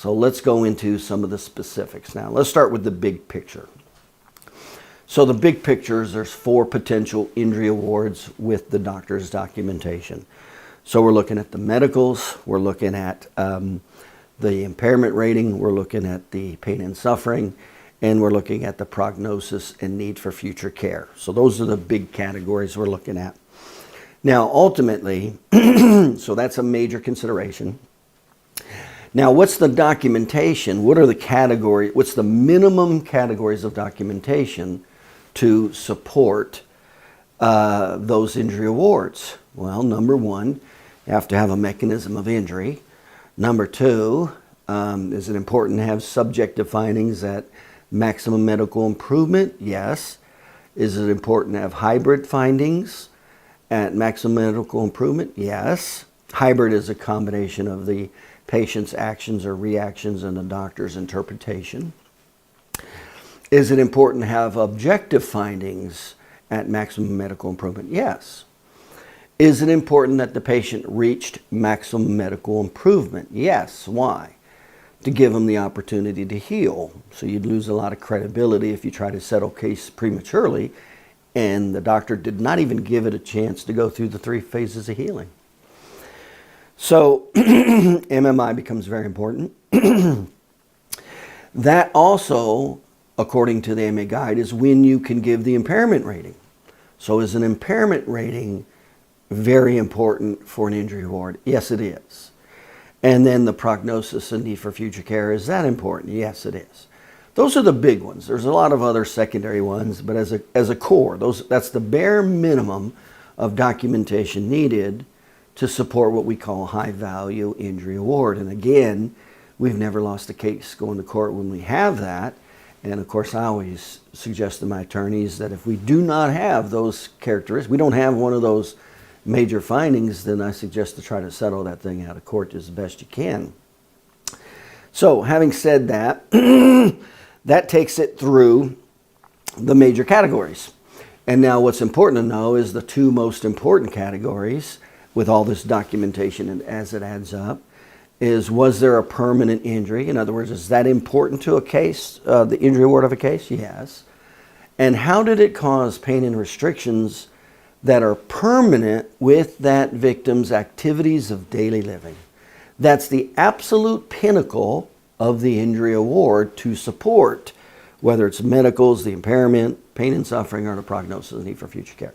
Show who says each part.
Speaker 1: So let's go into some of the specifics now. Let's start with the big picture. So the big picture is there's 4 potential injury awards with the doctor's documentation. So we're looking at the medicals, we're looking at the impairment rating, we're looking at the pain and suffering, and we're looking at the prognosis and need for future care. So those are the big categories we're looking at. Now, ultimately, so that's a major consideration. Now, what's the documentation? What are the categories? What's the minimum categories of documentation to support those injury awards? Well, number 1, you have to have a mechanism of injury. Number 2, is it important to have subjective findings at maximum medical improvement? Yes. Is it important to have hybrid findings at maximum medical improvement? Yes. Hybrid is a combination of the patient's actions or reactions and the doctor's interpretation. Is it important to have objective findings at maximum medical improvement? Yes. Is it important that the patient reached maximum medical improvement? Yes. Why? To give them the opportunity to heal. So you'd lose a lot of credibility if you try to settle case prematurely and the doctor did not even give it a chance to go through the 3 phases of healing. So MMI becomes very important. That also, according to the AMA guide, is when you can give the impairment rating. So is an impairment rating very important for an injury award? Yes, it is. And then the prognosis and need for future care, is that important? Yes, it is. Those are the big ones. There's a lot of other secondary ones, but as a core, that's the bare minimum of documentation needed to support what we call high value injury award. And again, we've never lost a case going to court when we have that. And of course, I always suggest to my attorneys that if we do not have those characteristics, we don't have one of those major findings, then I suggest to try to settle that thing out of court as best you can. So having said that, that takes it through the major categories. And now what's important to know is the 2 most important categories with all this documentation and as it adds up is, was there a permanent injury? In other words, is that important to a case, the injury award of a case? Yes. And how did it cause pain and restrictions that are permanent with that victim's activities of daily living? That's the absolute pinnacle of the injury award to support whether it's medicals, the impairment, pain and suffering, or the prognosis and need for future care.